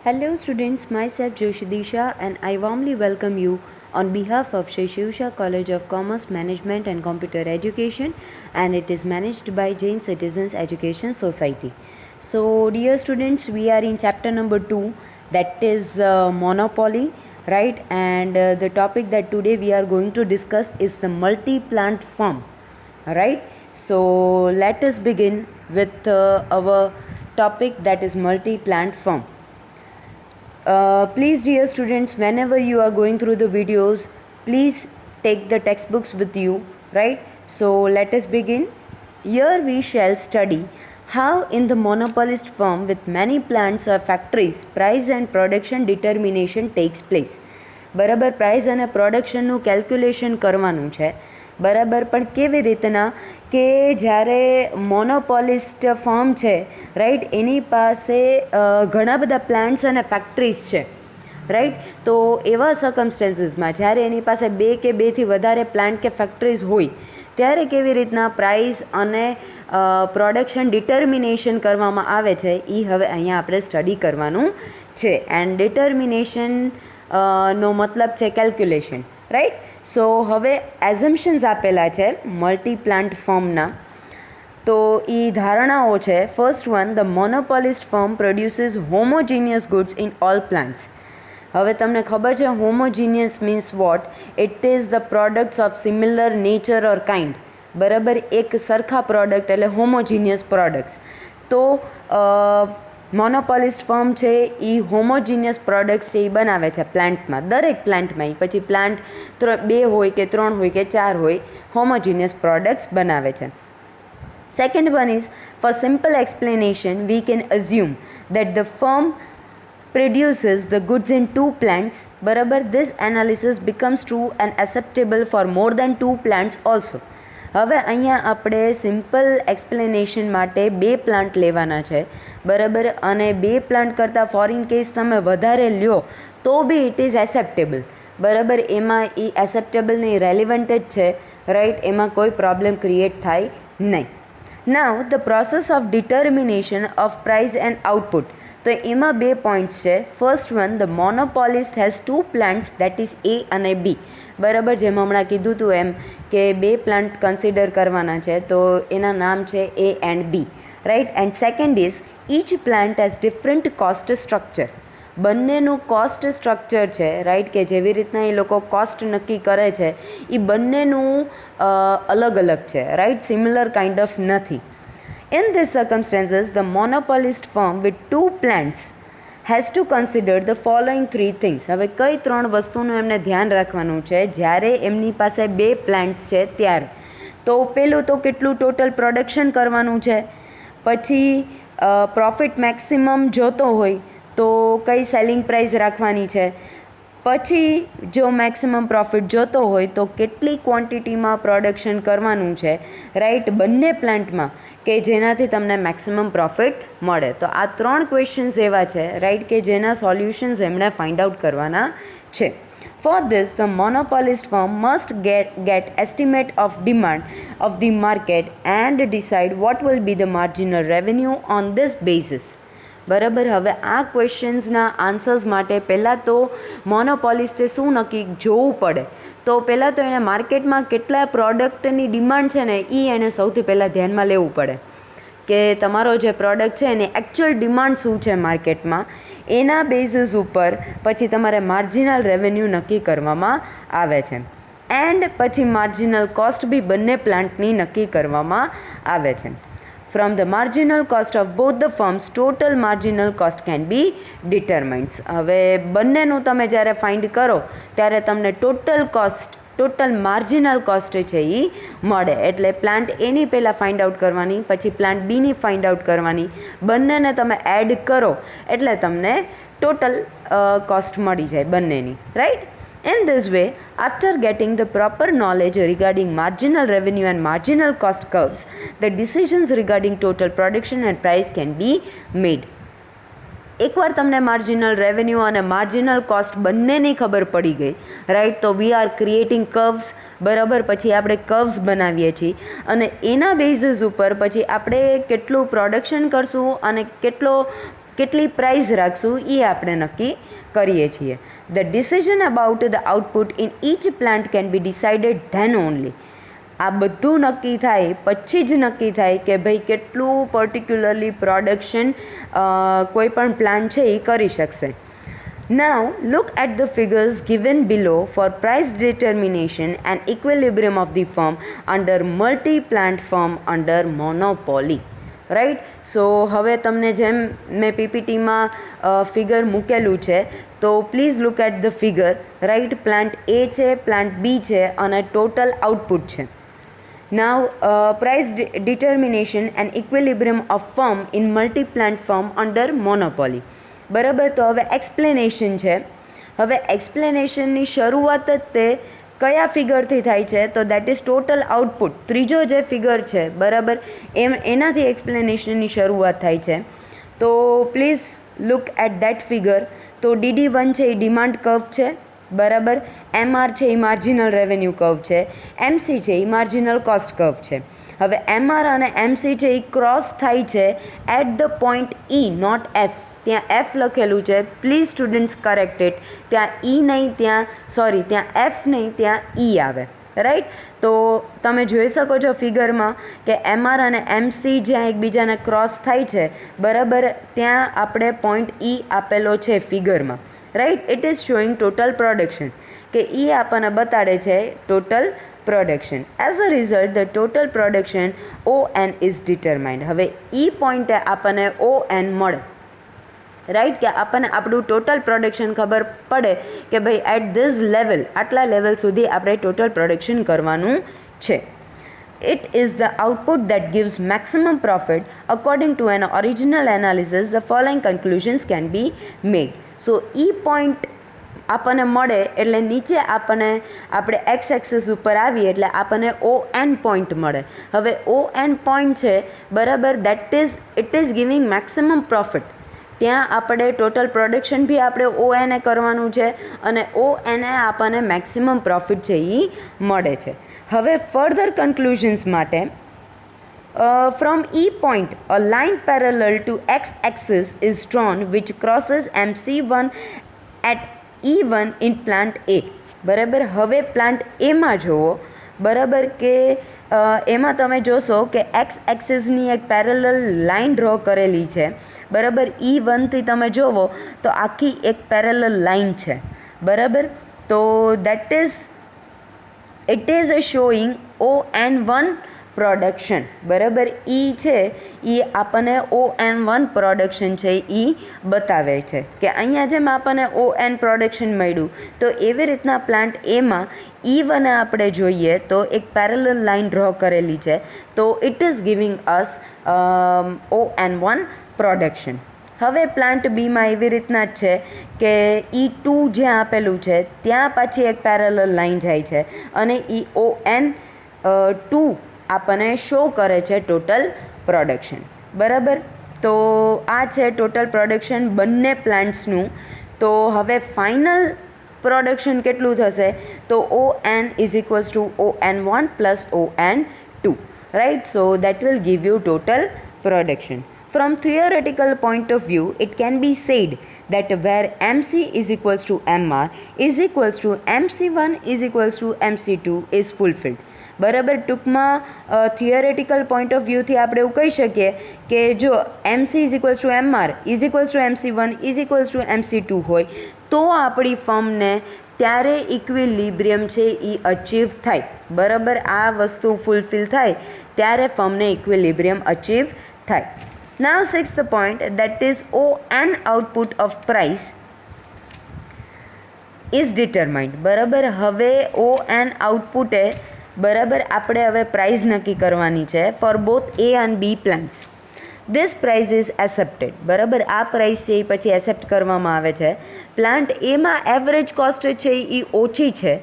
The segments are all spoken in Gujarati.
Hello students, myself Joshi Disha and I warmly welcome you on behalf of Shri Shivsha College of Commerce, Management and Computer Education, and it is managed by Jain Citizens Education Society. So dear students, we are in chapter number 2, that is monopoly, right? And the topic that today we are going to discuss is the multi-plant firm, right? So let us begin with our topic, that is multi-plant firm. Please dear students, whenever you are going through the videos, please take the textbooks with you, right? So let us begin. Here we shall study how in the monopolist firm with many plants or factories, price and production determination takes place. બરાબર, પ્રાઇસ અને પ્રોડક્શનનું કેલ્ક્યુલેશન કરવાનું છે. બરાબર, પણ કેવી રીતના કે જ્યારે મોનોપોલિસ્ટ ફર્મ છે, રાઈટ, એની પાસે ઘણા બધા પ્લાન્ટ્સ અને ફેક્ટરીઝ છે, રાઈટ. તો એવા સર્કમસ્ટેન્સીસમાં જ્યારે એની પાસે બે કે બેથી વધારે પ્લાન્ટ કે ફેક્ટરીઝ હોય ત્યારે કેવી રીતના પ્રાઇસ અને પ્રોડક્શન ડિટર્મિનેશન કરવામાં આવે છે એ હવે અહીંયા આપણે સ્ટડી કરવાનું છે. એન્ડ ડિટર્મિનેશન નો મતલબ છે કેલ્ક્યુલેશન, રાઈટ. સો હવે એઝમ્પશન્સ આપેલા છે મલ્ટી પ્લાન્ટ ફર્મના. તો એ ધારણાઓ છે. First one, the monopolist firm produces homogeneous goods in all plants. હવે તમને ખબર છે homogeneous means what? It is the products of similar nature or kind. બરાબર, એક સરખા પ્રોડક્ટ એટલે હોમોજીનિયસ પ્રોડક્ટ્સ. તો મોનોપોલિસ્ટ ફર્મ છે એ હોમોજીનિયસ પ્રોડક્ટ્સ છે એ બનાવે છે પ્લાન્ટમાં, દરેક પ્લાન્ટમાં. પછી પ્લાન્ટ બે હોય કે ત્રણ હોય કે ચાર હોય, હોમોજીનિયસ પ્રોડક્ટ્સ બનાવે છે. Second one is, for simple explanation we can assume that the firm produces the goods in two plants. બરાબર, this analysis becomes true and acceptable for more than two plants also. હવે અહીંયા આપણે સિમ્પલ એક્સપ્લેનેશન માટે બે પ્લાન્ટ લેવાના છે, બરાબર, અને બે પ્લાન્ટ કરતાં ફોરિન કેસ તમે વધારે લ્યો તો બી ઇટ ઇઝ એસેપ્ટેબલ. બરાબર, એમાં એ એસેપ્ટેબલ નહીં, રેલિવન્ટ જ છે, રાઈટ. એમાં કોઈ પ્રોબ્લેમ ક્રિએટ થાય નહીં. Now the process of determination of price and output. તો એમાં બે પોઈન્ટ્સ છે. First one, the monopolist has two plants, that is A અને બી. બરાબર, જેમ હમણાં કીધું હતું એમ કે બે પ્લાન્ટ કન્સિડર કરવાના છે, તો એના નામ છે A and B, right. And second is, each plant has different cost structure. બંનેનું કોસ્ટ સ્ટ્રક્ચર છે, રાઈટ, કે જેવી રીતના એ લોકો કોસ્ટ નક્કી કરે છે એ બંનેનું અલગ અલગ છે, રાઈટ, સિમિલર કાઇન્ડ ઓફ નથી. In these circumstances, the monopolist firm with two plants has to consider the following three things. હવે કઈ ત્રણ વસ્તુનું એમને ધ્યાન રાખવાનું છે જ્યારે એમની પાસે બે પ્લાન્ટ્સ છે ત્યારે? તો પહેલું તો કેટલું ટોટલ પ્રોડક્શન કરવાનું છે, પછી પ્રોફિટ મેક્સિમમ જોતો હોય તો કઈ સેલિંગ પ્રાઇસ રાખવાની છે, પછી જો મેક્સિમમ પ્રોફિટ જોતો હોય તો કેટલી ક્વોન્ટિટીમાં પ્રોડક્શન કરવાનું છે, રાઈટ, બંને પ્લાન્ટમાં, કે જેનાથી તમને મેક્સિમમ પ્રોફિટ મળે. તો આ ત્રણ ક્વેશ્ચન્સ એવા છે, રાઈટ, કે જેના સોલ્યુશન્સ એમણે ફાઇન્ડ આઉટ કરવાના છે. For this, the monopolist firm must get estimate of demand of the market and decide what will be the marginal revenue on this basis. બરાબર, હવે આ ક્વેશ્ચન્સના આન્સર્સ માટે પહેલાં તો મોનોપોલિસ્ટે શું નક્કી જોવું પડે? તો પહેલાં તો એણે માર્કેટમાં કેટલા પ્રોડક્ટની ડિમાન્ડ છે ને એ એણે સૌથી પહેલાં ધ્યાનમાં લેવું પડે કે તમારો જે પ્રોડક્ટ છે એની એકચ્યુઅલ ડિમાન્ડ શું છે માર્કેટમાં. એના બેઝિસ ઉપર પછી તમારે માર્જિનલ રેવન્યુ નક્કી કરવામાં આવે છે. એન્ડ પછી માર્જિનલ કોસ્ટ બી બંને પ્લાન્ટની નક્કી કરવામાં આવે છે. From the marginal cost of both the firms, total marginal cost can be determined. હવે બંનેનું તમે જ્યારે ફાઇન્ડ કરો ત્યારે તમને ટોટલ માર્જિનલ કોસ્ટ છે એ મળે. એટલે પ્લાન્ટ એની પહેલાં ફાઇન્ડ આઉટ કરવાની, પછી પ્લાન્ટ બીની ફાઇન્ડ આઉટ કરવાની, બંનેને તમે એડ કરો એટલે તમને ટોટલ કોસ્ટ મળી જાય બંનેની, right. In this way, after getting the proper knowledge regarding marginal revenue and marginal cost curves, the decisions regarding total production and price can be made. એકવાર તમને માર્જિનલ રેવન્યુ અને માર્જિનલ કોસ્ટ બંનેની ખબર પડી ગઈ, રાઈટ, તો વી આર ક્રિએટિંગ કર્વ્સ. બરાબર, પછી આપણે કર્વ્સ બનાવીએ છીએ અને એના બેઝિસ ઉપર પછી આપણે કેટલું પ્રોડક્શન કરશું અને કેટલો કેટલી પ્રાઇસ રાખશું એ આપણે નક્કી કરીએ છીએ. The decision about the output in each plant can be decided then only. આ બધું નક્કી થાય પછી જ નક્કી થાય કે ભાઈ કેટલું પર્ટિક્યુલરલી પ્રોડક્શન કોઈ પણ પ્લાન્ટ છે એ કરી શકશે. Now look at the figures given below for price determination and equilibrium of the firm under multi-plant firm under monopoly. Right. So હવે તમને જેમ મેં પીપીટીમાં ફિગર મૂકેલું છે તો please look at the figure. Right. Plant A છે, પ્લાન્ટ બી છે અને ટોટલ આઉટપુટ છે. Now price determination and equilibrium of firm in multi-plant firm under monopoly. બરાબર. તો હવે એક્સપ્લેનેશન છે. હવે એક્સપ્લેનેશનની શરૂઆત જ તે કયા ફિગરથી થાય છે તો દેટ ઇઝ ટોટલ આઉટપુટ. ત્રીજો જે ફિગર છે બરાબર એનાથી એક્સપ્લેનેશનની શરૂઆત થાય છે. તો please look at that figure. તો DD1 છે એ ડિમાન્ડ કર્વ છે બરાબર. MR છે એ માર્જિનલ રેવન્યુ કર્વ છે. MC છે એ માર્જિનલ કોસ્ટ કર્વ છે. હવે MR અને MC છે એ ક્રોસ થાય છે at the point E, not F. ત્યાં F લખેલું છે, પ્લીઝ સ્ટુડન્ટ્સ કરેક્ટ ઇટ. ત્યાં E નહીં, ત્યાં F નહીં, ત્યાં E આવે. રાઈટ. તો તમે જોઈ શકો છો ફિગરમાં કે MR અને MC જ્યાં એકબીજાને ક્રોસ થાય છે બરાબર ત્યાં આપણે પોઈન્ટ E આપેલો છે ફિગરમાં. Right. It is showing total production કે E આપણને બતાડે છે total production. As a result the total production ON is determined. હવે E પોઈન્ટે આપણને ON મળે. રાઈટ. કે આપણને આપણું ટોટલ પ્રોડક્શન ખબર પડે કે ભાઈ એટ ધીસ લેવલ, આટલા લેવલ સુધી આપણે ટોટલ પ્રોડક્શન કરવાનું છે. It is the output that gives maximum profit. According to an original analysis, the following conclusions can be made. So E point આપણને મળે એટલે નીચે આપણે એક્સ એક્સિસ ઉપર આવીએ એટલે આપણને ON પોઈન્ટ મળે. હવે ON પોઈન્ટ છે બરાબર it is giving maximum profit. ત્યાં આપણે ટોટલ પ્રોડક્શન બી આપણે ONએ કરવાનું છે અને ONએ આપણને મેક્સિમમ પ્રોફિટ છે એ મળે છે. હવે ફર્ધર કન્ક્લુઝન્સ માટે from E point a line parallel to X axis is drawn which crosses MC1 at E1 in plant A. બરાબર. હવે પ્લાન્ટ એમાં જુઓ બરાબર કે એમાં તમે જોશો કે એક્સ એક્સિસની એક પેરેલલ લાઇન ડ્રો કરેલી છે બરાબર. E1થી તમે જોવો તો આખી એક પેરેલલ લાઇન છે બરાબર. તો it is showing ON1 production બરાબર. E છે એ આપણને ON1 પ્રોડક્શન છે એ બતાવે છે કે અહીંયા જેમ આપણને ON પ્રોડક્શન મળ્યું તો એવી રીતના પ્લાન્ટ એમાં E1 આપણે જોઈએ તો એક પેરેલલ લાઇન ડ્રો કરેલી છે તો it is giving us ON1 production. હવે પ્લાન્ટ બીમાં એવી રીતના જ છે કે E2 જ્યાં આપેલું છે ત્યાં પાછી એક પેરેલલ લાઇન જાય છે અને ON2 આપણને શો કરે છે ટોટલ પ્રોડક્શન બરાબર. તો આ છે ટોટલ પ્રોડક્શન બંને પ્લાન્ટ્સનું. તો હવે ફાઇનલ પ્રોડક્શન કેટલું થશે તો ON is equals to ON1 plus ON2. Right. So that will give you total production. From theoretical point of view, it can be said that where MC is equals to MR is equals to MC1 is equals to MC2 is fulfilled. બરાબર. ટૂંકમાં થિયરેટિકલ પોઈન્ટ ઓફ વ્યૂથી આપણે એવું કહી શકીએ કે જો MC is equals to MR is equals to MC1 is equals to MC2 હોય તો આપણી ફર્મને ત્યારે ઇક્વિલિબ્રિયમ છે એ અચીવ થાય બરાબર. આ વસ્તુ ફૂલફિલ થાય ત્યારે ફર્મને ઇક્વિલિબ્રિયમ અચીવ થાય. Now sixth point, that is ON output of price is determined. બરાબર. હવે ON output બરાબર આપણે હવે પ્રાઇસ નક્કી કરવાની છે for both A and B plants. This price is accepted. બરાબર. આ પ્રાઇસ છે એ પછી એક્સેપ્ટ કરવામાં આવે છે. પ્લાન્ટ એમાં એવરેજ કોસ્ટ છે એ ઓછી છે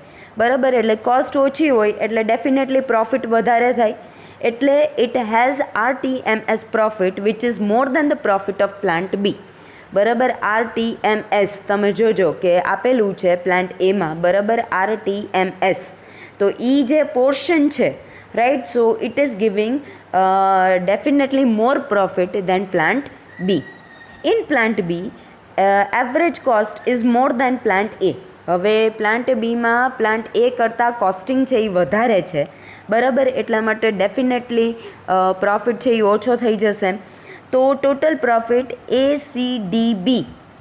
બરાબર. એટલે કોસ્ટ ઓછી હોય એટલે ડેફિનેટલી પ્રોફિટ વધારે થાય એટલે it has RTMS profit which is more than the profit of plant B બરાબર. RTMS તમે જોજો કે આપેલું છે પ્લાન્ટ એમાં બરાબર RTMS. તો એ જે પોર્શન છે right. So it is giving definitely more profit than plant B. In plant B average cost is more than plant A. હવે પ્લાન્ટ બીમાં પ્લાન્ટ એ કરતાં કોસ્ટિંગ છે એ વધારે છે, બરાબર, એટલા માટે ડેફિનેટલી પ્રોફિટ છે એ ઓછો થઈ જશે. તો ટોટલ પ્રોફિટ ACDB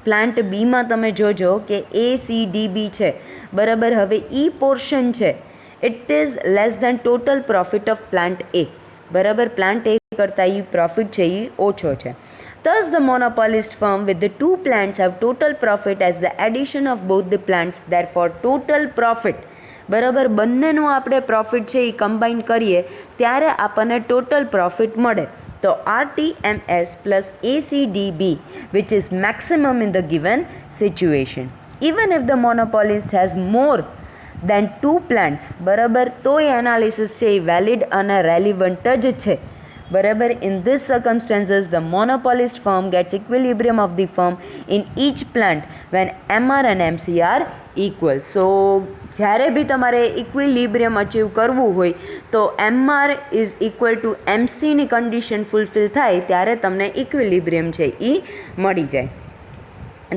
પ્લાન્ટ બીમાં તમે જોજો કે ACDB છે, બરાબર. હવે પોર્શન છે it is less than total profit of plant A, બરાબર. પ્લાન્ટ એ કરતાં પ્રોફિટ છે એ ઓછો છે. Thus, the monopolist firm with the two plants have total profit as the addition of both the plants. Therefore, total profit, બરાબર, બંનેનું આપણે પ્રોફિટ છે એ કમ્બાઈન કરીએ ત્યારે આપણને ટોટલ પ્રોફિટ મળે. તો RTMS plus ACDB which is maximum in the given situation. Even if the monopolist has more than two plants, બરાબર, તો એ એનાલિસિસ છે એ વેલિડ અને રેલિવન્ટ જ છે, બરાબર. In this circumstances, the monopolist firm gets equilibrium of the firm in each plant when MR and MC are equal. So, જ્યારે બી તમારે ઇક્વિલિબ્રિયમ અચીવ કરવું હોય તો MR ઇઝ ઇક્વલ ટુ MCની કન્ડિશન ફૂલફિલ થાય ત્યારે તમને ઇક્વિલિબ્રિયમ છે એ મળી જાય.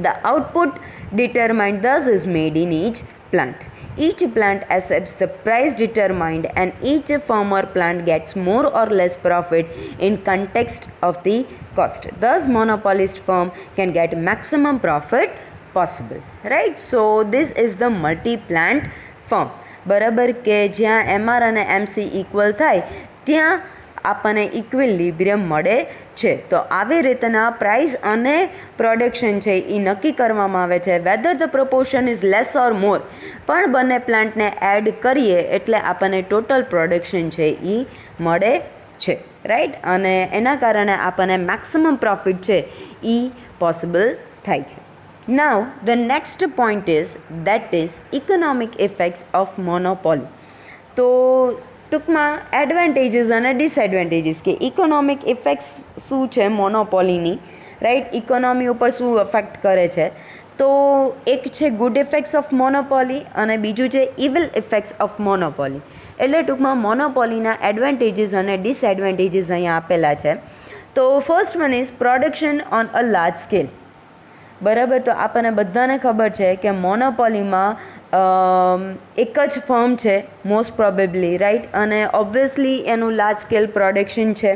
The output determined thus is made in each plant. Each plant accepts the price determined and each firm or plant gets more or less profit in context of the cost. Thus, monopolist firm can get maximum profit possible, right? So, this is the multi-plant firm, બરાબર, કે જ્યાં MR અને MC ઇક્વલ થાય ત્યાં આપણને ઇક્વિલિબ્રિયમ મળે છે. તો આવી રીતના પ્રાઇસ અને પ્રોડક્શન છે એ નક્કી કરવામાં આવે છે. Whether the proportion is less or more, પણ બંને પ્લાન્ટને એડ કરીએ એટલે આપણને ટોટલ પ્રોડક્શન છે એ મળે છે, રાઈટ. અને એના કારણે આપણને મેક્સિમમ પ્રોફિટ છે એ પોસિબલ થાય છે. નાઉ the next point is that is economic effects of monopoly. તો ટૂંકમાં એડવાન્ટેજીસ અને ડિસએડવાન્ટેજીસ કે ઇકોનોમિક ઇફેક્ટ્સ શું છે મોનોપોલીની, રાઈટ, ઇકોનોમી ઉપર શું અફેક્ટ કરે છે. તો એક છે ગુડ ઇફેક્ટ્સ ઓફ મોનોપોલી અને બીજું છે ઇવિલ ઇફેક્ટ્સ ઓફ મોનોપોલી. એટલે ટૂંકમાં મોનોપોલીના એડવાન્ટેજીસ અને ડિસએડવાન્ટેજીસ અહીંયા આપેલા છે. તો first one is production on a large scale, બરાબર. તો આપણને બધાને ખબર છે કે મોનોપોલીમાં એક જ ફર્મ છે મોસ્ટ પ્રોબેબલી, રાઈટ, અને ઓબ્વિયસલી એનું લાર્જ સ્કેલ પ્રોડક્શન છે.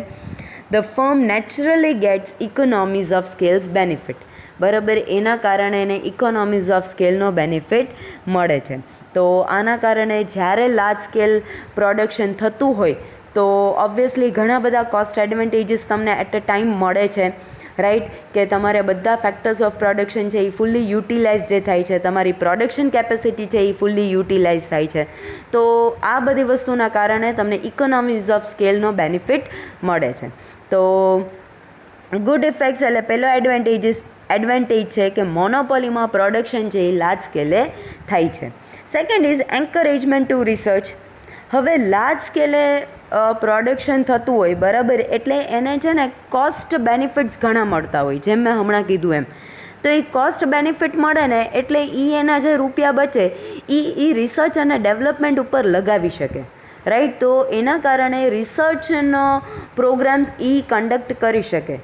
The firm naturally gets economies of scales benefit, બરાબર, એના કારણે એને ઇકોનોમીઝ ઓફ સ્કેલનો બેનિફિટ મળે છે. તો આના કારણે જ્યારે લાર્જ સ્કેલ પ્રોડક્શન થતું હોય તો ઓબ્વિયસલી ઘણા બધા કોસ્ટ એડવાન્ટેજીસ તમને એટ અ ટાઈમ મળે છે, રાઈટ, કે તમારે બધા ફેક્ટર્સ ઓફ પ્રોડક્શન છે એ ફૂલ્લી યુટિલાઇઝ જે થાય છે, તમારી પ્રોડક્શન કેપેસિટી છે એ ફૂલ્લી યુટિલાઇઝ થાય છે. તો આ બધી વસ્તુના કારણે તમને ઇકોનોમીઝ ઓફ સ્કેલનો બેનિફિટ મળે છે. તો ગુડ ઇફેક્ટ્સ એટલે પહેલો એડવાન્ટેજ છે કે મોનોપોલીમાં પ્રોડક્શન છે એ લાર્જ સ્કેલે થાય છે. Second is encouragement to research. હવે લાર્જ સ્કેલે પ્રોડક્શન થતું હોય, બરાબર, એટલે એને છે ને કોસ્ટ બેનિફિટ્સ ઘણા મળતા હોય, જેમ મેં હમણાં કીધું એમ. તો એ કોસ્ટ બેનિફિટ મળે ને એટલે એના જે રૂપિયા બચે એ રિસર્ચ અને ડેવલપમેન્ટ ઉપર લગાવી શકે, રાઈટ. તો એના કારણે રિસર્ચનો પ્રોગ્રામ્સ કન્ડક્ટ કરી શકે.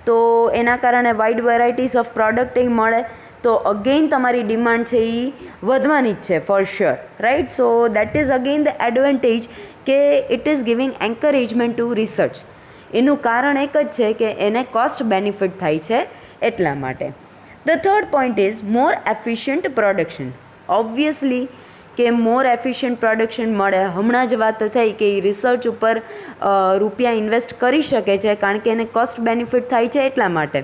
તો એના કારણે વાઇડ વેરાયટીઝ ઓફ પ્રોડક્ટ મળે. તો અગેઇન તમારી ડિમાન્ડ છે એ વધવાની જ છે for sure, right. So that is again the advantage કે it is giving encouragement to research. એનું કારણ એક જ છે કે એને કોસ્ટ બેનિફિટ થાય છે એટલા માટે. The third point is more efficient production. Obviously કે મોર એફિશિયન્ટ પ્રોડક્શન મળે. હમણાં જ વાત થઈ કે એ રિસર્ચ ઉપર રૂપિયા ઇન્વેસ્ટ કરી શકે છે કારણ કે એને કોસ્ટ બેનિફિટ થાય છે એટલા માટે.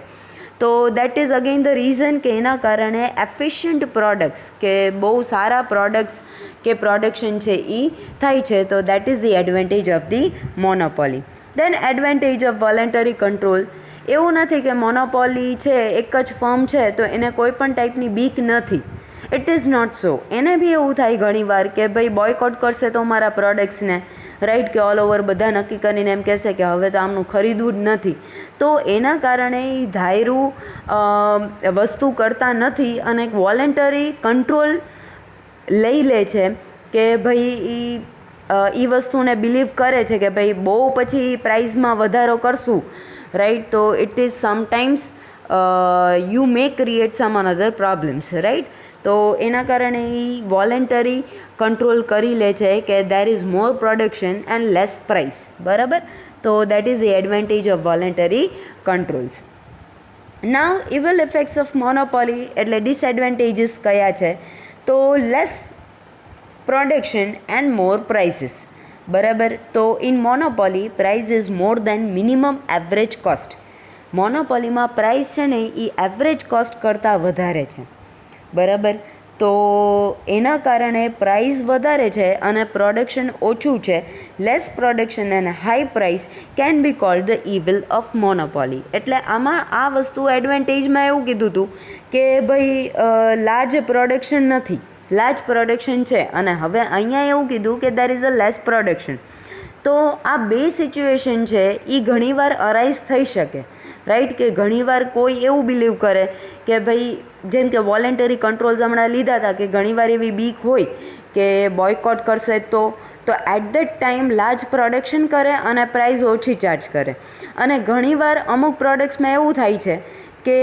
તો that is again the reason કે એના કારણે એફિશિયન્ટ પ્રોડક્ટ્સ કે બહુ સારા પ્રોડક્ટ્સ કે પ્રોડક્શન છે એ થાય છે. તો that is the advantage of the monopoly. Then advantage of voluntary control. એવું નથી કે મોનોપોલી છે એક જ ફર્મ છે તો એને કોઈ પણ ટાઈપની બીક નથી. It is not so. એને બી એવું થાય ઘણીવાર કે ભાઈ બોયકોટ કરશે તો મારા પ્રોડક્ટ્સને, રાઈટ, કે ઓલ ઓવર બધા નક્કી કરીને એમ કહેશે કે હવે તો આમનું ખરીદવું જ નથી. તો એના કારણે એ ધાર્યું વસ્તુ કરતા નથી અને એક વોલેન્ટરી કંટ્રોલ લઈ લે છે કે ભાઈ એ વસ્તુને બિલીવ કરે છે કે ભાઈ બહુ પછી પ્રાઇઝમાં વધારો કરશું, રાઈટ, તો it is sometimes you may create some another problems, right. તો એના કારણે એ વોલેન્ટરી કંટ્રોલ કરી લે છે કે there is more production and less price, બરાબર. તો that is the advantage of voluntary controls. Now evil effects of monopoly એટલે ડિસએડવાન્ટેજીસ કયા છે? તો less production and more prices, બરાબર. તો in monopoly price is more than minimum average cost. મોનોપોલીમાં પ્રાઇસ છે ને એ એવરેજ કોસ્ટ કરતાં વધારે છે, બરાબર. તો એના કારણે પ્રાઇસ વધારે છે અને પ્રોડક્શન ઓછું છે. Less production and high price can be called the evil of monopoly. એટલે આમાં આ વસ્તુ એડવાન્ટેજમાં એવું કીધું હતું કે ભાઈ લાર્જ પ્રોડક્શન નથી, લાર્જ પ્રોડક્શન છે, અને હવે અહીંયા એવું કીધું કે there is a less production. તો આ બે સિચ્યુએશન છે એ ઘણીવાર અરાઇઝ થઈ શકે, રાઈટ. કે ઘણીવાર કોઈ એવું બિલીવ કરે કે ભાઈ જેમ કે વોલેન્ટરી કંટ્રોલ્સ હમણાં લીધા હતા કે ઘણીવાર એવી બીક હોય કે બોયકોટ કરશે તો at that time large production કરે અને પ્રાઇસ ઓછી ચાર્જ કરે. અને ઘણીવાર અમુક પ્રોડક્ટ્સમાં એવું થાય છે કે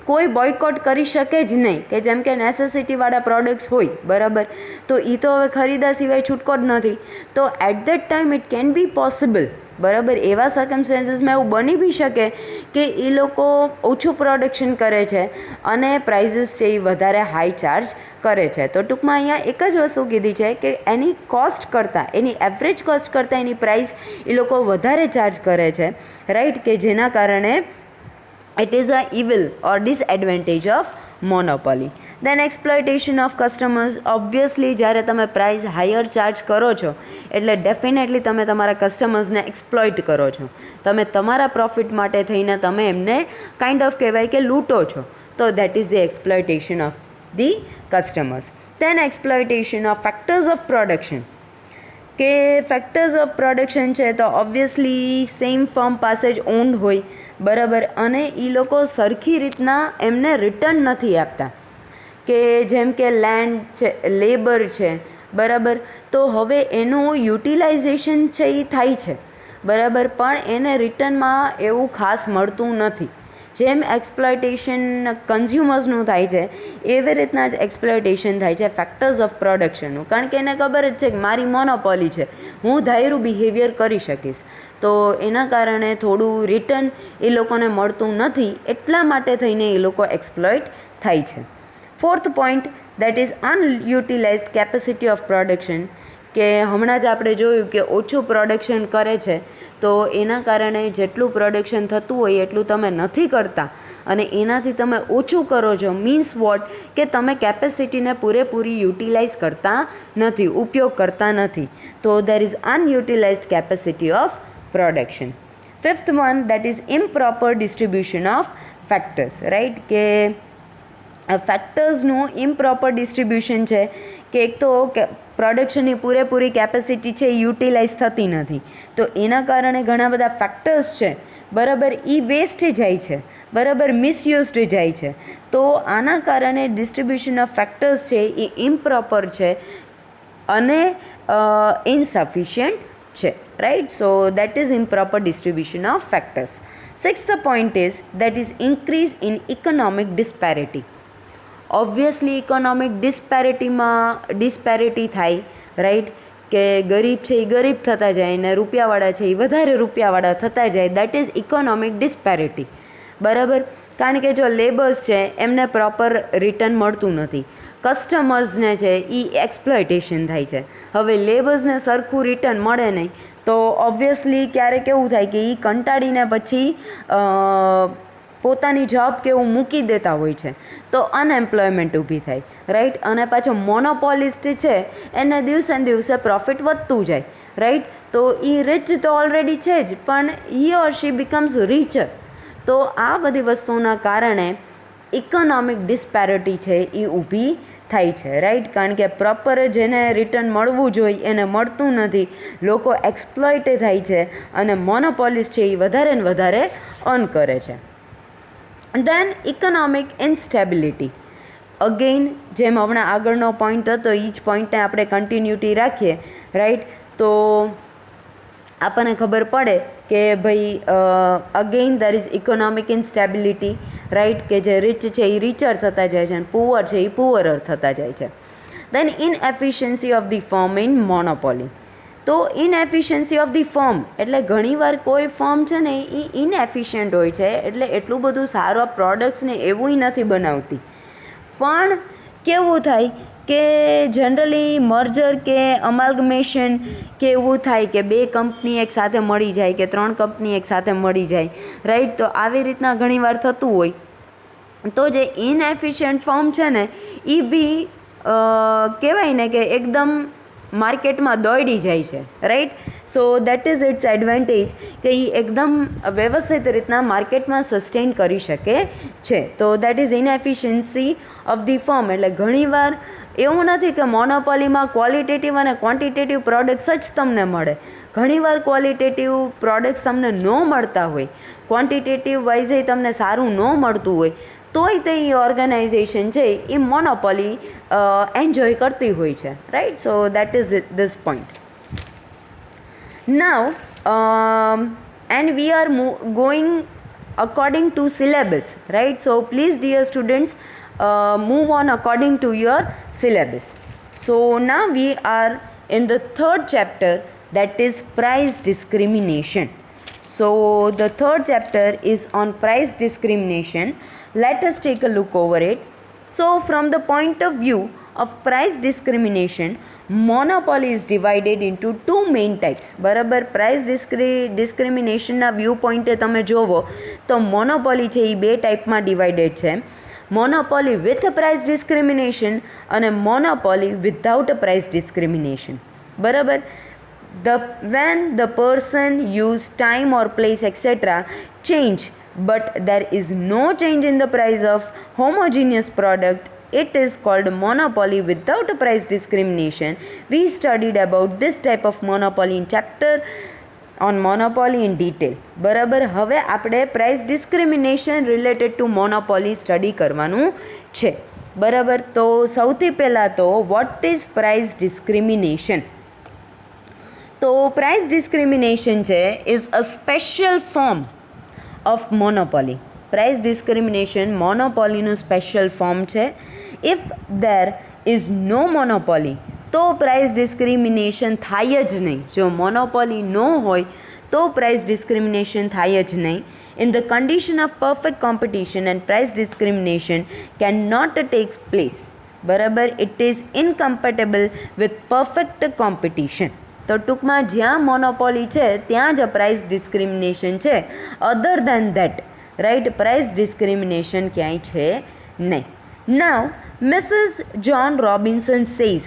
કોઈ બોયકોટ કરી શકે જ નહીં, કે જેમ કે નેસેસિટીવાળા પ્રોડક્ટ્સ હોય, બરાબર. તો એ તો હવે ખરીદા સિવાય છૂટકો જ નથી. તો at that time it can be possible, બરાબર. એવા સર્કમસ્ટેન્સીસમાં એવું બની બી શકે કે એ લોકો ઓછું પ્રોડક્શન કરે છે અને પ્રાઇઝીસ છે એ વધારે હાઈ ચાર્જ કરે છે. તો ટૂંકમાં અહીંયા એક જ વસ્તુ કીધી છે કે એની કોસ્ટ કરતાં, એની એવરેજ કોસ્ટ કરતાં એની પ્રાઇસ એ લોકો વધારે ચાર્જ કરે છે, રાઈટ. કે જેના કારણે it is a evil or disadvantage of monopoly. Then exploitation of customers. Obviously જ્યારે તમે પ્રાઇસ હાયર ચાર્જ કરો છો એટલે ડેફિનેટલી તમે તમારા કસ્ટમર્સને એક્સપ્લોઇટ કરો છો. તમે તમારા પ્રોફિટ માટે થઈને તમે એમને કાઇન્ડ ઓફ કહેવાય કે લૂંટો છો. તો that is the exploitation of the customers. Then exploitation of factors of production. કે ફેક્ટર્સ ઓફ પ્રોડક્શન છે તો ઓબ્વિયસલી સેમ ફર્મ પાસે જ ઓન્ડ હોય, બરાબર. અને એ લોકો સરખી રીતના એમને રિટર્ન નથી આપતા, કે જેમ કે લેન્ડ છે, લેબર છે, બરાબર. તો હવે એનું યુટિલાઇઝેશન છે એ થાય છે, બરાબર, પણ એને રિટર્નમાં એવું ખાસ મળતું નથી. જેમ એક્સપ્લોઇટેશન કન્ઝ્યુમર્સનું થાય છે એવી રીતના જ એક્સપ્લોઇટેશન થાય છે ફેક્ટર્સ ઓફ પ્રોડક્શનનું. કારણ કે એને ખબર જ છે કે મારી મોનોપોલી છે, હું ધાર્યું બિહેવિયર કરી શકીશ. તો એના કારણે થોડું રિટર્ન એ લોકોને મળતું નથી, એટલા માટે થઈને એ લોકો એક્સપ્લોઇટ થાય છે. Fourth point that is unutilised capacity of production. કે હમણાં જ આપણે જોયું કે ઓછું પ્રોડક્શન કરે છે તો એના કારણે જેટલું પ્રોડક્શન થતું હોય એટલું તમે નથી કરતા અને એનાથી તમે ઓછું કરો છો. મીન્સ વોટ કે તમે કેપેસિટીને પૂરેપૂરી યુટિલાઇઝ કરતા નથી, ઉપયોગ કરતા નથી. તો there is unutilised capacity of production. Fifth one that is improper distribution of factors, right. કે ફેક્ટર્સનું ઇમ્પ્રોપર ડિસ્ટ્રીબ્યુશન છે કે એક તો પ્રોડક્શનની પૂરેપૂરી કેપેસિટી છે એ યુટિલાઇઝ થતી નથી, તો એના કારણે ઘણા બધા ફેક્ટર્સ છે, બરાબર, એ વેસ્ટ જાય છે, બરાબર, મિસયુઝડ જાય છે. તો આના કારણે ડિસ્ટ્રીબ્યુશન ઓફ ફેક્ટર્સ છે એ ઇમ્પ્રોપર છે અને ઇનસફિશિયન્ટ છે, right. So that is improper distribution of factors. Sixth point is that is increase in economic disparity. Obviously economic disparity થાય, રાઈટ. કે ગરીબ છે એ ગરીબ થતા જાય ને રૂપિયાવાળા છે એ વધારે રૂપિયાવાળા થતા જાય. દેટ ઇઝ ઇકોનોમિક ડિસ્પેરિટી, બરાબર. કારણ કે જો લેબર્સ છે એમને પ્રોપર રિટર્ન મળતું નથી, કસ્ટમર્સને છે એ એક્સપ્લોઇટેશન થાય છે. હવે લેબર્સને સરખું રિટર્ન મળે નહીં તો ઓબ્વિયસલી ક્યારેક એવું થાય કે એ કંટાળીને પછી પોતાની જોબ કે એવું મૂકી દેતા હોય છે, તો અનએમ્પ્લોયમેન્ટ ઊભી થાય, રાઈટ. અને પાછો મોનોપોલિસ્ટ છે એને દિવસે ને દિવસે પ્રોફિટ વધતું જાય, રાઈટ. તો એ રિચ તો ઓલરેડી છે જ, પણ હી ઓર શી બિકમ્સ રીચર. તો આ બધી વસ્તુના કારણે ઇકોનોમિક ડિસ્પેરિટી છે એ ઊભી થાય છે, રાઈટ. કારણ કે પ્રોપર જેને રિટર્ન મળવું જોઈએ એને મળતું નથી, લોકો એક્સપ્લોઇટ થાય છે અને મોનોપોલિસ્ટ છે એ વધારે ને વધારે અર્ન કરે છે. દેન ઇકોનોમિક ઇન્સ્ટેબિલિટી. અગેઇન જેમ હમણાં આગળનો પોઈન્ટ હતો એ જ પોઈન્ટને આપણે કન્ટિન્યુટી રાખીએ, રાઈટ. તો આપણને ખબર પડે કે ભાઈ again there is economic instability, right, કે જે રીચ છે એ રીચર થતા જાય છે અને પુઅર છે એ પુઅરર થતા જાય છે. Then inefficiency of the firm in monopoly. તો ઇનએફિશિયન્સી ઓફ ધી ફર્મ એટલે ઘણીવાર કોઈ ફર્મ છે ને એ ઇનએફિશિયન્ટ હોય છે, એટલે એટલું બધું સારા પ્રોડક્ટ્સને એવું નથી બનાવતી. પણ કેવું થાય કે જનરલી મર્જર કે અમાલ્ગમેશન કે એવું થાય કે બે કંપની એક સાથે મળી જાય કે ત્રણ કંપની એક સાથે મળી જાય, રાઈટ. તો આવી રીતના ઘણીવાર થતું હોય. તો જે ઇનએફિશિયન્ટ ફર્મ છે ને એ બી કહેવાય ને કે એકદમ માર્કેટમાં દોડી જાય છે, right. So that is its advantage કે એ એકદમ વ્યવસ્થિત રીતના માર્કેટમાં સસ્ટેન કરી શકે છે. તો that is inefficiency of the firm. એટલે ઘણીવાર એવું નથી કે મોનોપોલીમાં ક્વોલિટેટિવ અને ક્વોન્ટિટેટિવ પ્રોડક્ટ્સ જ તમને મળે. ઘણીવાર ક્વોલિટેટિવ પ્રોડક્ટ્સ તમને ન મળતા હોય, ક્વોન્ટિટેટિવ વાઇઝે તમને સારું ન મળતું હોય, તોય તે ઓર્ગેનાઇઝેશન છે એ મોનોપોલી એન્જોય કરતી હોય છે, right. So that is this point. Now and we are going according to syllabus, right. So please dear students, move on according to your syllabus. So now we are in the third chapter, that is price discrimination. So the third chapter is on price discrimination. Let us take a look over it. So from the point of view of price discrimination, monopoly is divided into two main types. બરાબર. પ્રાઇસ ડિસ્ક્રિમિનેશનના વ્યૂ પોઈન્ટે તમે જોવો તો મોનોપોલી છે એ બે ટાઈપમાં ડિવાઇડેડ છે. મોનોપોલી વિથ પ્રાઇસ ડિસ્ક્રિમિનેશન અને મોનોપોલી વિધાઉટ પ્રાઇસ ડિસ્ક્રિમિનેશન. બરાબર. When the person use time or place etc. change, but there is no change in the price of homogeneous product, it is called monopoly without price discrimination. We studied about this type of monopoly in chapter on monopoly in detail. બરાબર. હવે આપણે price discrimination related to monopoly study કરવાનું છે. બરાબર. તો સૌથી પહેલાં તો વોટ ઇઝ પ્રાઇસ ડિસ્ક્રિમિનેશન? તો પ્રાઇસ ડિસ્ક્રિમિનેશન છે is a special form of monopoly. Price discrimination મોનોપોલીનું સ્પેશિયલ ફોર્મ છે. If there is no monopoly તો પ્રાઇસ ડિસ્ક્રિમિનેશન થાય જ નહીં. જો મોનોપોલી ન હોય તો પ્રાઇસ ડિસ્ક્રિમિનેશન થાય જ નહીં. In the condition of perfect competition and price discrimination can not take place. બરાબર. It is incompatible with perfect competition. તો ટૂંકમાં જ્યાં મોનોપોલી છે ત્યાં જ પ્રાઇસ ડિસ્ક્રિમિનેશન છે. અધર દેન ધેટ, રાઈટ, પ્રાઇસ ડિસ્ક્રિમિનેશન ક્યાંય છે નહીં. નાવ Mrs. John Robinson says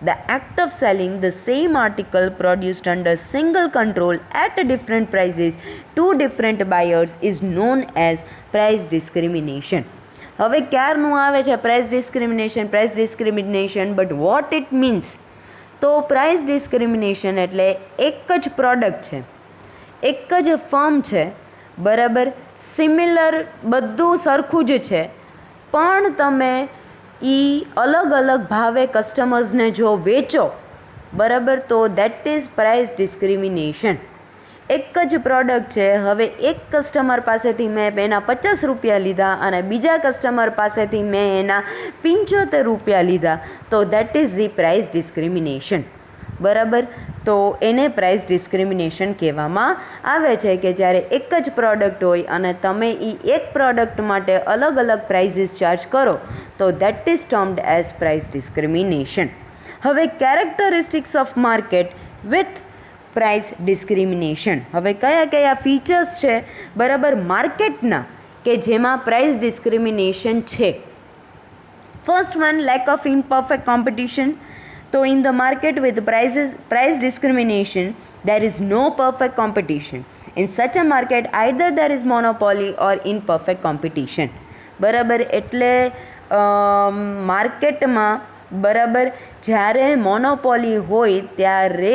the act of selling the same article produced under single control at different prices to different buyers is known as price discrimination. હવે ક્યારનું આવે છે price discrimination, but what it means? તો પ્રાઇસ ડિસ્ક્રિમિનેશન એટલે એક જ પ્રોડક્ટ છે, એક જ ફર્મ છે, બરાબર, સિમિલર, બધું સરખું જ છે, પણ તમે અલગ અલગ ભાવે કસ્ટમર્સને જો વેચો, બરાબર, તો દેટ ઇઝ પ્રાઇસ ડિસ્ક્રિમિનેશન. એક જ પ્રોડક્ટ છે, હવે એક કસ્ટમર પાસેથી મેં એના 50 રૂપિયા લીધા અને બીજા કસ્ટમર પાસેથી મેં એના 75 રૂપિયા લીધા, તો that is the price discrimination. બરાબર. તો એને પ્રાઇસ ડિસ્ક્રિમિનેશન કહેવામાં આવે છે કે જ્યારે એક જ પ્રોડક્ટ હોય અને તમે એક પ્રોડક્ટ માટે અલગ અલગ પ્રાઇઝીસ ચાર્જ કરો, તો that is termed as price discrimination. હવે characteristics of market with price discrimination. હવે કયા કયા ફીચર્સ છે, બરાબર, માર્કેટના કે જેમાં પ્રાઇસ ડિસ્ક્રિમિનેશન છે? First one, lack of imperfect competition. So in the market with price discrimination, there is no perfect competition. In such a market, either there is monopoly or imperfect competition. બરાબર. એટલે માર્કેટમાં, બરાબર, જ્યારે મોનોપોલી હોય ત્યારે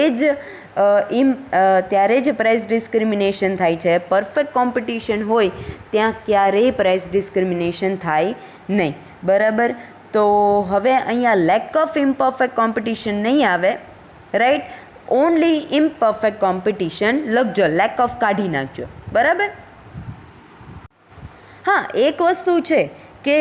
જ પ્રાઇસ ડિસ્ક્રિમિનેશન થાય છે. પરફેક્ટ કોમ્પિટિશન હોય ત્યાં ક્યારેય પ્રાઇસ ડિસ્ક્રિમિનેશન થાય નહીં. બરાબર. તો હવે અહીંયા લેક ઓફ ઇમ્પરફેક્ટ કોમ્પિટિશન નહીં આવે, રાઈટ. ઓનલી ઇમ્પરફેક્ટ કોમ્પિટિશન લખજો, લેક ઓફ કાઢી નાખજો. બરાબર. હા, એક વસ્તુ છે કે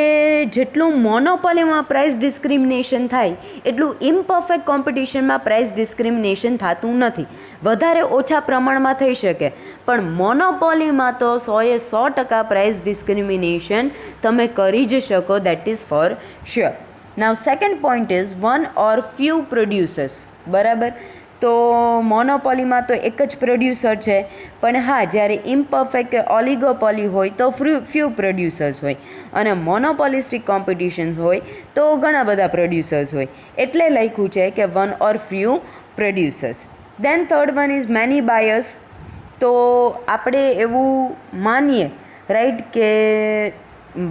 જેટલું મોનોપોલીમાં પ્રાઇસ ડિસ્ક્રિમિનેશન થાય એટલું ઇમ્પરફેક્ટ કોમ્પિટિશનમાં પ્રાઇસ ડિસ્ક્રિમિનેશન થતું નથી. વધારે ઓછા પ્રમાણમાં થઈ શકે, પણ મોનોપોલીમાં તો 100% પ્રાઇસ ડિસ્ક્રિમિનેશન તમે કરી જ શકો. That is for sure. Now second point is one or few producers. બરાબર. તો મોનોપોલીમાં તો એક જ પ્રોડ્યુસર છે, પણ હા, જ્યારે ઇમ્પરફેક્ટ કે ઓલિગોપોલી હોય તો ફ્યુ પ્રોડ્યુસર્સ હોય, અને મોનોપોલિસ્ટિક કોમ્પિટિશન્સ હોય તો ઘણા બધા પ્રોડ્યુસર્સ હોય. એટલે લખ્યું છે કે one or few producers. Then third one is many buyers. તો આપણે એવું માનીએ, રાઈટ, કે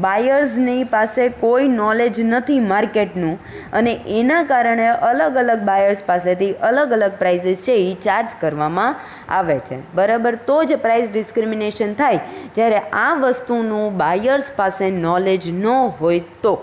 બાયર્સની પાસે કોઈ નોલેજ નથી માર્કેટનું, અને એના કારણે અલગ અલગ બાયર્સ પાસેથી અલગ અલગ પ્રાઇઝીસ છે એ ચાર્જ કરવામાં આવે છે. બરાબર. તો જ પ્રાઇસ ડિસ્ક્રિમિનેશન થાય, જ્યારે આ વસ્તુનું બાયર્સ પાસે નોલેજ ન હોય તો.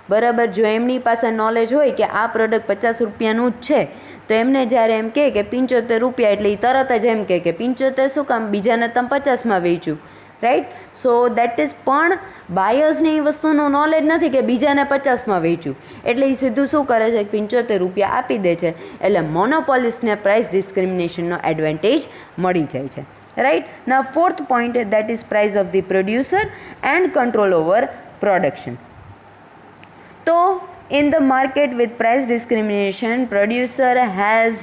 બરાબર. જો એમની પાસે નોલેજ હોય કે આ પ્રોડક્ટ 50 રૂપિયાનું જ છે, તો એમને જ્યારે એમ કહે કે 75 રૂપિયા, એટલે એ તરત જ એમ કહે કે 75 શું કામ, બીજાને તમે 50માં વેચ્યું. રાઈટ. સો દેટ ઇઝ, પણ બાયર્સને એ વસ્તુનું નોલેજ નથી કે બીજાને 50માં વેચ્યું, એટલે એ સીધું શું કરે છે, 75 રૂપિયા આપી દે છે. એટલે મોનોપોલિસ્ટને પ્રાઇસ ડિસ્ક્રિમિનેશનનો એડવાન્ટેજ મળી જાય છે. રાઈટ. ના fourth point, that is price of the producer and control over production. તો in the market with price discrimination, producer has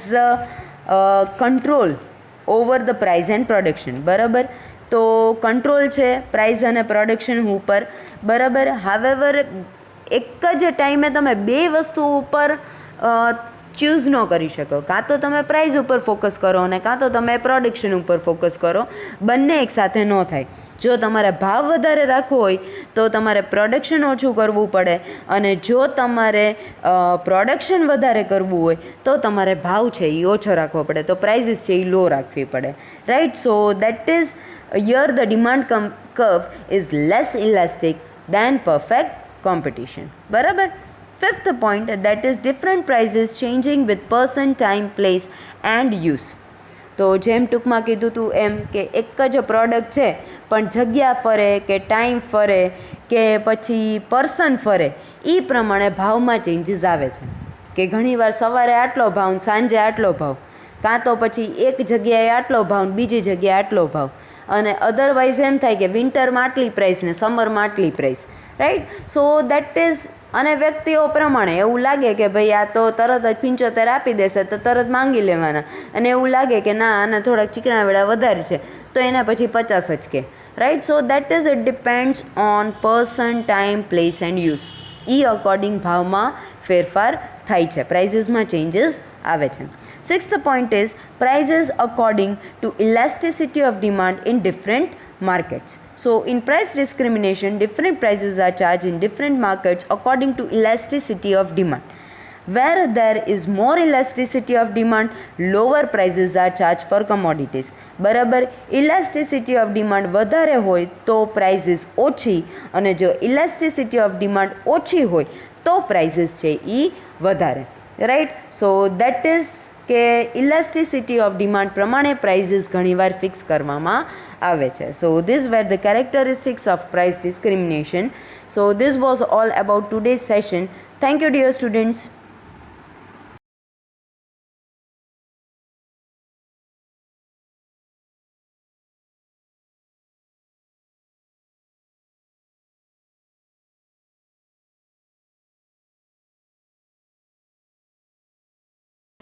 control over the price and production. બરાબર. તો કંટ્રોલ છે પ્રાઇસ અને પ્રોડક્શન ઉપર. બરાબર. હાવેવર એક જ ટાઈમે તમે બે વસ્તુ ઉપર ચૂઝ ન કરી શકો. કાં તો તમે પ્રાઇસ ઉપર ફોકસ કરો અને કાં તો તમે પ્રોડક્શન ઉપર ફોકસ કરો. બંને એકસાથે ન થાય. જો તમારે ભાવ વધારે રાખવો હોય તો તમારે પ્રોડક્શન ઓછું કરવું પડે, અને જો તમારે પ્રોડક્શન વધારે કરવું હોય તો તમારે ભાવ છે એ ઓછો રાખવો પડે, તો પ્રાઇઝીસ છે એ લો રાખવી પડે. Right. So that is here the demand curve is less elastic than perfect competition. બરાબર. Fifth point, that is different prices changing with person, time, place and use. તો જેમ ટૂંકમાં કીધું હતું એમ કે એક જ પ્રોડક્ટ છે, પણ જગ્યા ફરે કે ટાઈમ ફરે કે પછી પર્સન ફરે, એ પ્રમાણે ભાવમાં ચેન્જીસ આવે છે. કે ઘણીવાર સવારે આટલો ભાવ, સાંજે આટલો ભાવ, કાં તો પછી એક જગ્યાએ આટલો ભાવ, બીજી જગ્યાએ આટલો ભાવ, અને અધરવાઇઝ એમ થાય કે વિન્ટરમાં આટલી પ્રાઇસ ને સમરમાં આટલી price. Right. So that is, અને વ્યક્તિઓ પ્રમાણે એવું લાગે કે ભાઈ આ તો તરત જ 75 આપી દેશે તો તરત માંગી લેવાના, અને એવું લાગે કે ના આને થોડાક ચીકણા વેળા વધારે છે તો એના પછી 50 જ કે. Right. So that is, it depends on person, time, place and use. A according ભાવમાં ફેરફાર થાય છે, પ્રાઇઝીસમાં ચેન્જીસ આવે છે. Sixth point is prices according to elasticity of demand in different markets. So in price discrimination, different prices are charged in different markets according to elasticity of demand. Where there is more elasticity of demand, lower prices are charged for commodities. બરાબર. ઇલાસ્ટિસિટી ઓફ ડિમાન્ડ વધારે હોય તો પ્રાઇઝીસ ઓછી, અને જો ઇલાસ્ટિસિટી ઓફ ડિમાન્ડ ઓછી હોય તો પ્રાઇઝીસ છે એ વધારે. રાઈટ. સો દેટ ઇઝ કે ઇલાસ્ટિસિટી ઓફ ડિમાન્ડ પ્રમાણે પ્રાઇઝીસ ઘણીવાર ફિક્સ કરવામાં આવે છે. So this were the characteristics of price discrimination. So this was all about today's session. Thank you dear students.